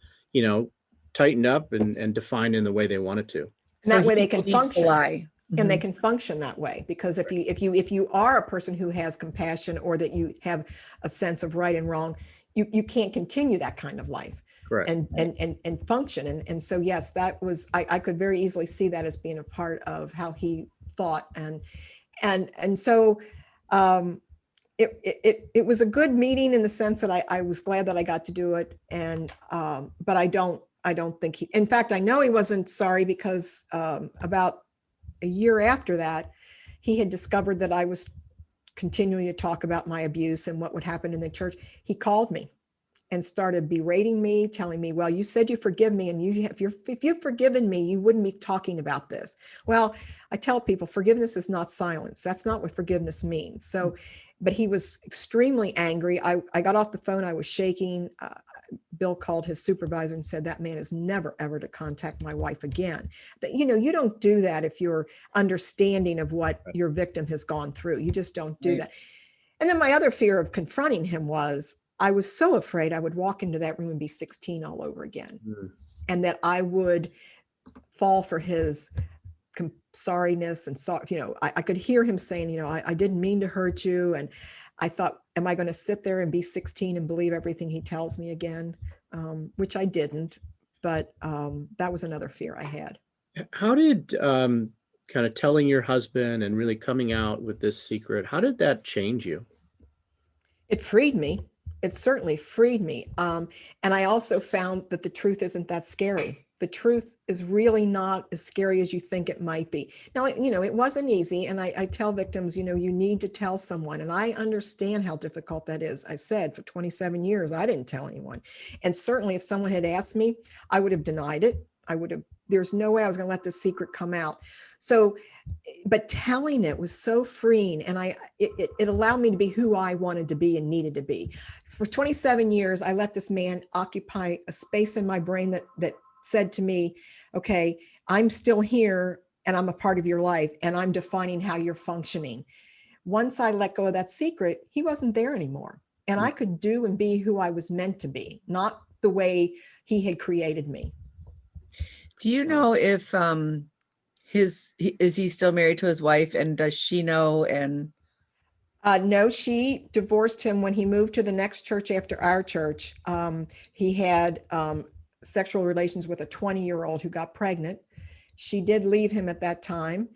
S3: tightened up and defined in the way they want it to.
S1: And that way they
S4: he
S1: can
S4: believes the
S1: function.
S4: lie.
S1: And they
S4: Mhm.
S1: can function that way, because if you are a person who has compassion, or that you have a sense of right and wrong, you can't continue that kind of life
S3: Correct.
S1: and function. And so, yes, that was, I could very easily see that as being a part of how he thought. And so it was a good meeting in the sense that I was glad that I got to do it. But I don't think in fact, I know he wasn't sorry, because about a year after that, he had discovered that I was continuing to talk about my abuse and what would happen in the church. He called me and started berating me, telling me, well, you said you forgive me, and if you've forgiven me, you wouldn't be talking about this. Well, I tell people, forgiveness is not silence. That's not what forgiveness means. So, but he was extremely angry. I got off the phone. I was shaking. Bill called his supervisor and said, that man is never, ever to contact my wife again. That, you don't do that if you're understanding of what your victim has gone through. You just don't do
S4: Right.
S1: that. And then my other fear of confronting him was, I was so afraid I would walk into that room and be 16 all over again.
S3: Mm.
S1: And that I would fall for his sorriness. And I could hear him saying, I didn't mean to hurt you. And I thought, am I going to sit there and be 16 and believe everything he tells me again? Which I didn't, but that was another fear I had.
S3: How did kind of telling your husband and really coming out with this secret, how did that change you?
S1: It freed me. It certainly freed me. And I also found that the truth isn't that scary. The truth is really not as scary as you think it might be. Now, it wasn't easy. And I tell victims, you need to tell someone. And I understand how difficult that is. I said for 27 years, I didn't tell anyone. And certainly if someone had asked me, I would have denied it. There's no way I was going to let this secret come out. So, but telling it was so freeing, and it allowed me to be who I wanted to be and needed to be. For 27 years, I let this man occupy a space in my brain that said to me, okay, I'm still here and I'm a part of your life and I'm defining how you're functioning. Once I let go of that secret, he wasn't there anymore. And I could do and be who I was meant to be, not the way he had created me.
S4: Do you know if is he still married to his wife, and does she know? And
S1: No, she divorced him when he moved to the next church after our church. He had sexual relations with a 20-year-old who got pregnant. She did leave him at that time.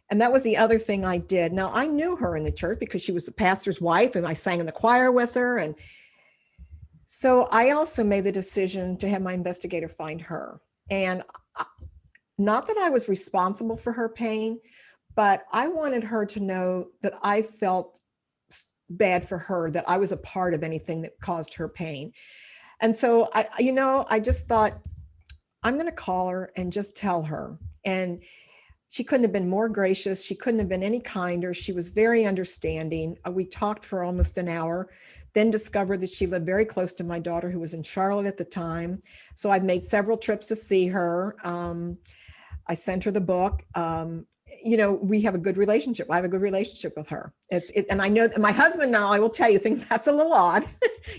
S1: And that was the other thing I did. Now, I knew her in the church because she was the pastor's wife and I sang in the choir with her. And so I also made the decision to have my investigator find her. And not that I was responsible for her pain, but I wanted her to know that I felt bad for her, that I was a part of anything that caused her pain. And so I just thought, I'm going to call her and just tell her. And she couldn't have been more gracious. She couldn't have been any kinder. She was very understanding. We talked for almost an hour, then discovered that she lived very close to my daughter, who was in Charlotte at the time. So I've made several trips to see her. I sent her the book. We have a good relationship. I have a good relationship with her. And I know that my husband now, I will tell you, thinks that's a little odd.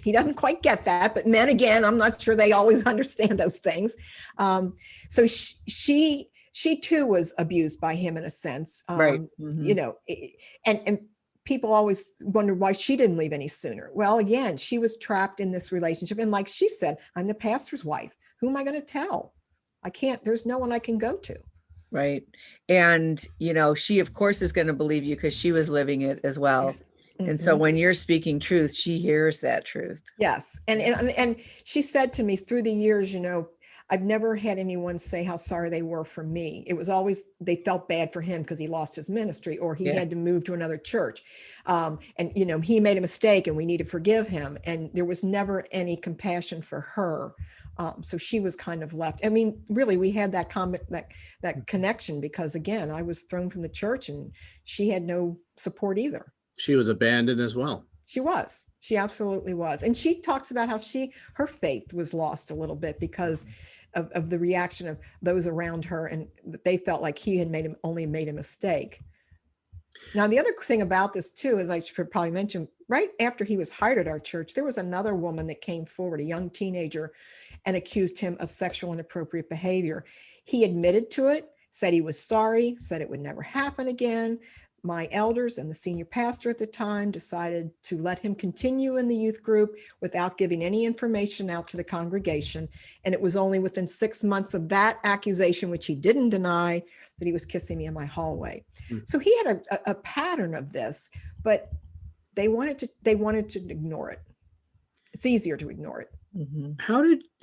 S1: He doesn't quite get that, but men, again, I'm not sure they always understand those things. So she too was abused by him in a sense.
S4: right. Mhm.
S1: And people always wonder why she didn't leave any sooner. Well, again, she was trapped in this relationship. And like she said, I'm the pastor's wife. Who am I going to tell? I can't, there's no one I can go to.
S4: Right. And, she, of course, is going to believe you because she was living it as well. And so
S1: Mhm.
S4: when you're speaking truth, she hears that truth.
S1: Yes. And she said to me through the years, I've never had anyone say how sorry they were for me. It was always, they felt bad for him because he lost his ministry or he
S4: Yeah.
S1: had to move to another church. And, he made a mistake and we need to forgive him. And there was never any compassion for her. So she was kind of left. I mean, really, we had that that connection because, again, I was thrown from the church and she had no support either.
S3: She was abandoned as well.
S1: She absolutely was. And she talks about how her faith was lost a little bit because of the reaction of those around her, and they felt like he had only made a mistake. Now, the other thing about this too, is I should probably mention, right after he was hired at our church, there was another woman that came forward, a young teenager, and accused him of sexual inappropriate behavior. He admitted to it, said he was sorry, said it would never happen again. My elders and the senior pastor at the time decided to let him continue in the youth group without giving any information out to the congregation. And it was only within 6 months of that accusation, which he didn't deny, that he was kissing me in my hallway. So he had a pattern of this, but they wanted to ignore it. It's easier to ignore it.
S4: Mm-hmm.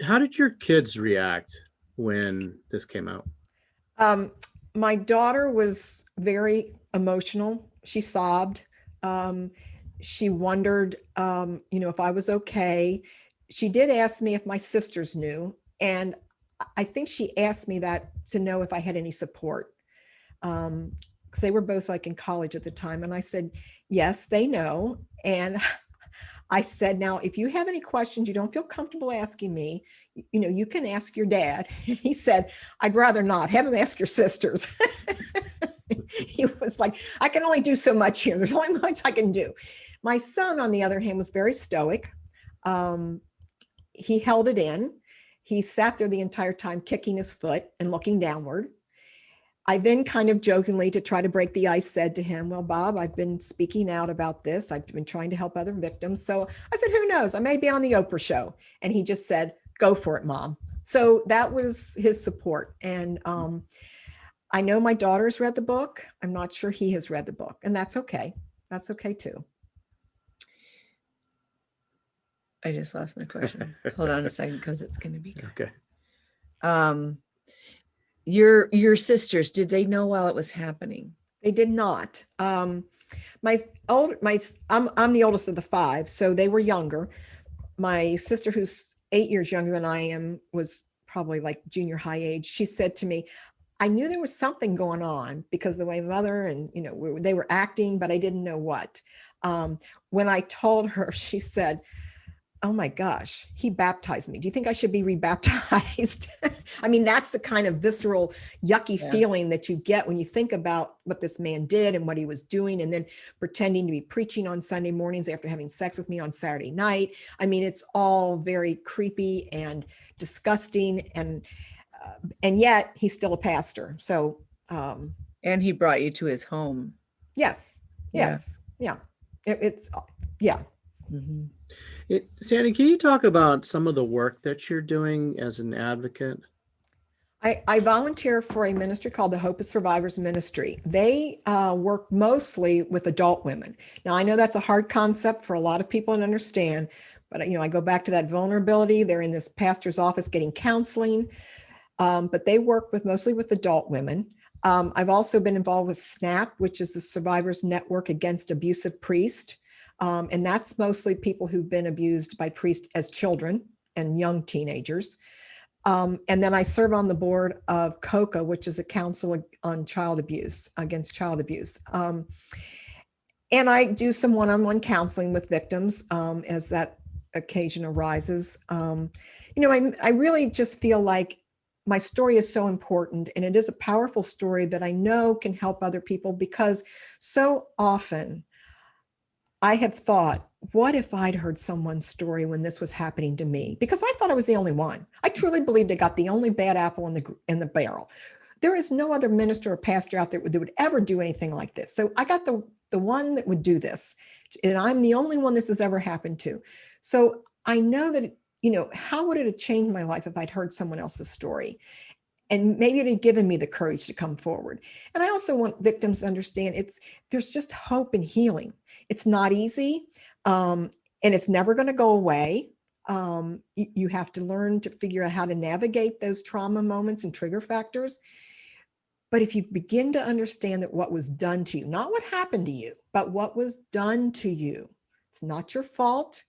S3: How did your kids react when this came out?
S1: My daughter was very emotional. She sobbed. She wondered, if I was okay. She did ask me if my sisters knew. And I think she asked me that to know if I had any support. Because they were both like in college at the time. And I said, yes, they know. And I said, now, if you have any questions you don't feel comfortable asking me, you can ask your dad. And he said, I'd rather not. Have him ask your sisters. He was like, I can only do so much here. There's only much I can do. My son, on the other hand, was very stoic. He held it in. He sat there the entire time, kicking his foot and looking downward. I then kind of jokingly, to try to break the ice, said to him, well, Bob, I've been speaking out about this. I've been trying to help other victims. So I said, who knows? I may be on the Oprah show. And he just said, go for it, Mom. So that was his support. And I know my daughter's read the book. I'm not sure he has read the book. And that's okay. That's okay too.
S4: I just lost my question. Hold on a second, because it's going to be good.
S3: Okay.
S4: Your sisters, did they know while it was happening?
S1: They did not. I'm the oldest of the five, so they were younger. My sister, who's 8 years younger than I am, was probably like junior high age. She said to me, I knew there was something going on because the way mother and, they were acting, but I didn't know what. When I told her, she said, oh my gosh, he baptized me. Do you think I should be rebaptized? I mean, that's the kind of visceral, yucky feeling that you get when you think about what this man did and what he was doing, and then pretending to be preaching on Sunday mornings after having sex with me on Saturday night. I mean, it's all very creepy and disgusting, and yet he's still a pastor. So,
S4: and he brought you to his home.
S1: Yes. Yeah. It's.
S4: Mm-hmm.
S3: Sandy, can you talk about some of the work that you're doing as an advocate?
S1: I volunteer for a ministry called the Hope of Survivors Ministry. They work mostly with adult women. Now, I know that's a hard concept for a lot of people to understand, but I go back to that vulnerability. They're in this pastor's office getting counseling, but they work mostly with adult women. I've also been involved with SNAP, which is the Survivors Network Against Abusive Priests. And that's mostly people who've been abused by priests as children and young teenagers. And then I serve on the board of COCA, which is a council on child abuse, against child abuse. And I do some one-on-one counseling with victims as that occasion arises. I really just feel like my story is so important, and it is a powerful story that I know can help other people, because so often I have thought, what if I'd heard someone's story when this was happening to me? Because I thought I was the only one. I truly believed I got the only bad apple in the barrel. There is no other minister or pastor out there that would ever do anything like this. So I got the one that would do this, and I'm the only one this has ever happened to. So I know that, how would it have changed my life if I'd heard someone else's story? and maybe it had given me the courage to come forward. And I also want victims to understand there's just hope and healing. It's not easy, and it's never going to go away. You have to learn to figure out how to navigate those trauma moments and trigger factors. But if you begin to understand that what was done to you, not what happened to you, but what was done to you, it's not your fault.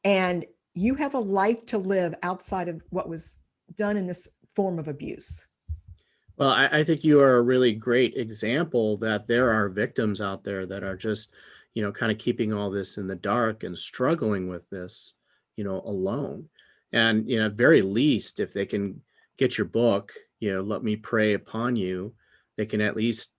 S1: And you have a life to live outside of what was done in this form of abuse.
S3: Well, I think you are a really great example that there are victims out there that are just, kind of keeping all this in the dark and struggling with this, alone. And, at very least, if they can get your book, Let Me Pray Upon You, they can at least,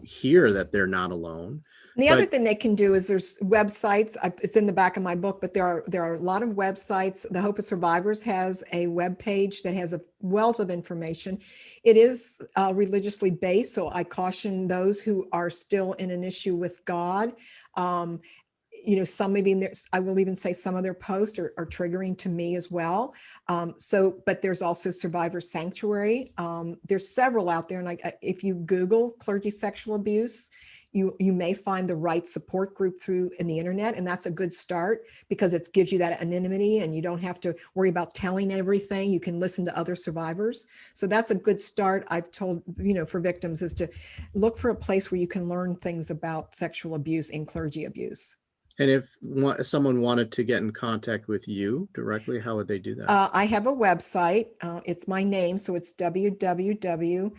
S3: hear that they're not alone.
S1: And the other thing they can do is there's websites. It's in the back of my book, but there are a lot of websites. The Hope of Survivors has a web page that has a wealth of information. It is religiously based, so I caution those who are still in an issue with God. Some maybe I will even say some of their posts are triggering to me as well. But there's also Survivor Sanctuary. There's several out there, and if you Google clergy sexual abuse, you may find the right support group in the internet, and that's a good start because it gives you that anonymity and you don't have to worry about telling everything. You can listen to other survivors. So that's a good start. I've told, for victims is to look for a place where you can learn things about sexual abuse and clergy abuse.
S3: And if someone wanted to get in contact with you directly, how would they do that?
S1: I have a website. It's my name. So it's www.sandy,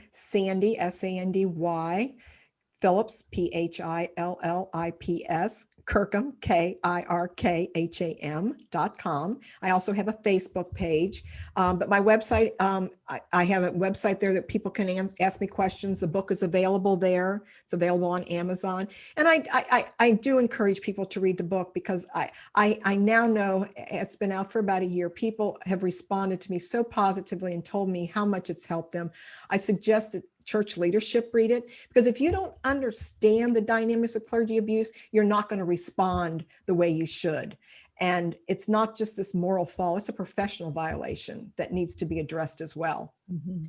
S1: S-A-N-D-Y, Phillips, Phillips, Kirkham, KIRKHAM.com. I also have a Facebook page, but my website, I have a website there that people can ask me questions. The book is available there. It's available on Amazon. And I do encourage people to read the book because I now know it's been out for about a year. People have responded to me so positively and told me how much it's helped them. I suggest that church leadership read it, because if you don't understand the dynamics of clergy abuse, you're not going to respond the way you should. And it's not just this moral fall, it's a professional violation that needs to be addressed as well.
S4: Mm-hmm.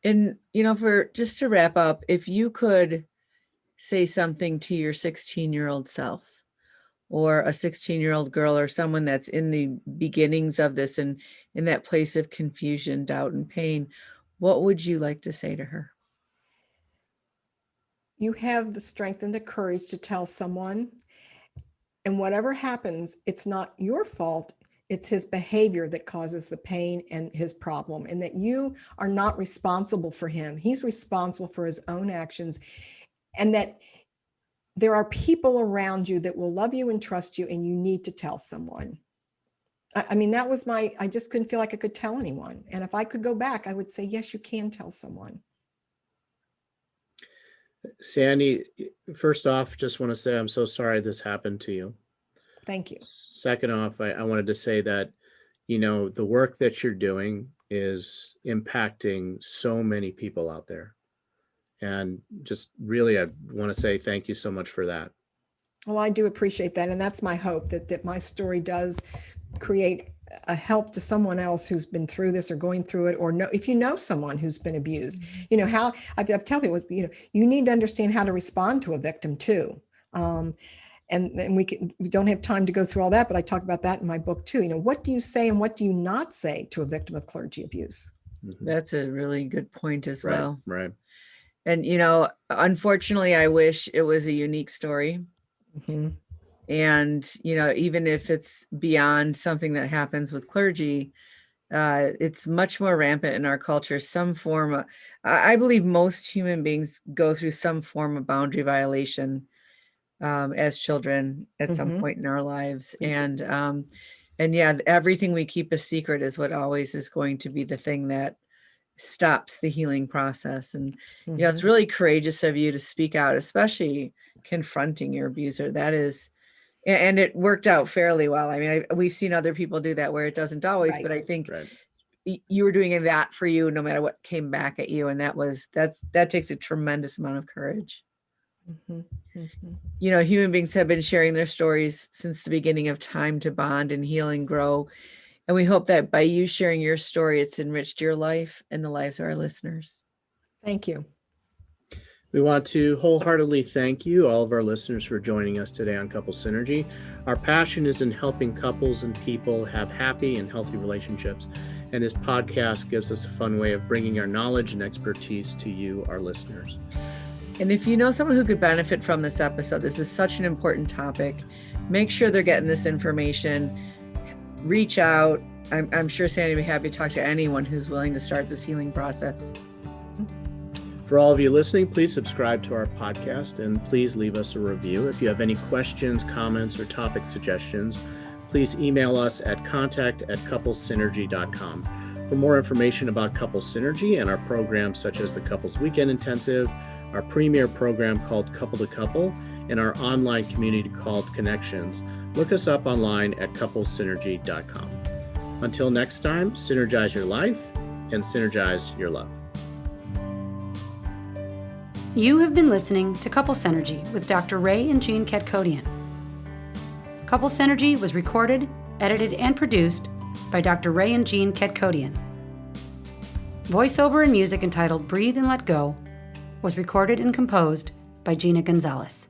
S4: And, for just to wrap up, if you could say something to your 16-year-old self or a 16-year-old girl or someone that's in the beginnings of this and in that place of confusion, doubt, and pain, what would you like to say to her?
S1: You have the strength and the courage to tell someone, and whatever happens, it's not your fault. It's his behavior that causes the pain and his problem, and that you are not responsible for him. He's responsible for his own actions, and that there are people around you that will love you and trust you, and you need to tell someone. I mean, that was I just couldn't feel like I could tell anyone. And if I could go back, I would say, yes, you can tell someone.
S3: Sandy, first off, just want to say I'm so sorry this happened to you.
S1: Thank you.
S3: Second off, I wanted to say that, the work that you're doing is impacting so many people out there. And just really, I want to say thank you so much for that.
S1: Well, I do appreciate that. And that's my hope, that my story does create a help to someone else who's been through this or going through it, or if you know someone who's been abused, how I've told people, you need to understand how to respond to a victim too. And we don't have time to go through all that, but I talk about that in my book too. What do you say and what do you not say to a victim of clergy abuse?
S4: Mm-hmm. That's a really good point as well.
S3: Right.
S4: And, unfortunately, I wish it was a unique story.
S1: Mm-hmm.
S4: And, even if it's beyond something that happens with clergy, it's much more rampant in our culture. Some form of, I believe most human beings go through some form of boundary violation as children at some point in our lives. And yeah, everything we keep a secret is what always is going to be the thing that stops the healing process. And, it's really courageous of you to speak out, especially confronting your abuser. That is, and it worked out fairly well. I mean, we've seen other people do that where it doesn't always, but I think you were doing that for you, no matter what came back at you. And that takes a tremendous amount of courage. Human beings have been sharing their stories since the beginning of time to bond and heal and grow. And we hope that by you sharing your story, it's enriched your life and the lives of our listeners.
S1: Thank you.
S3: We want to wholeheartedly thank you, all of our listeners, for joining us today on Couple Synergy. Our passion is in helping couples and people have happy and healthy relationships. And this podcast gives us a fun way of bringing our knowledge and expertise to you, our listeners.
S4: And if you know someone who could benefit from this episode, this is such an important topic. Make sure they're getting this information. Reach out. I'm sure Sandy would be happy to talk to anyone who's willing to start this healing process.
S3: For all of you listening, please subscribe to our podcast and please leave us a review. If you have any questions, comments, or topic suggestions, please email us at contact@couplesynergy.com. For more information about Couples Synergy and our programs such as the Couples Weekend Intensive, our premier program called Couple to Couple, and our online community called Connections, look us up online at couplesynergy.com. Until next time, synergize your life and synergize your love.
S2: You have been listening to Couple Synergy with Dr. Ray and Jean Ketkodian. Couple Synergy was recorded, edited, and produced by Dr. Ray and Jean Ketkodian. Voiceover and music entitled Breathe and Let Go was recorded and composed by Gina Gonzalez.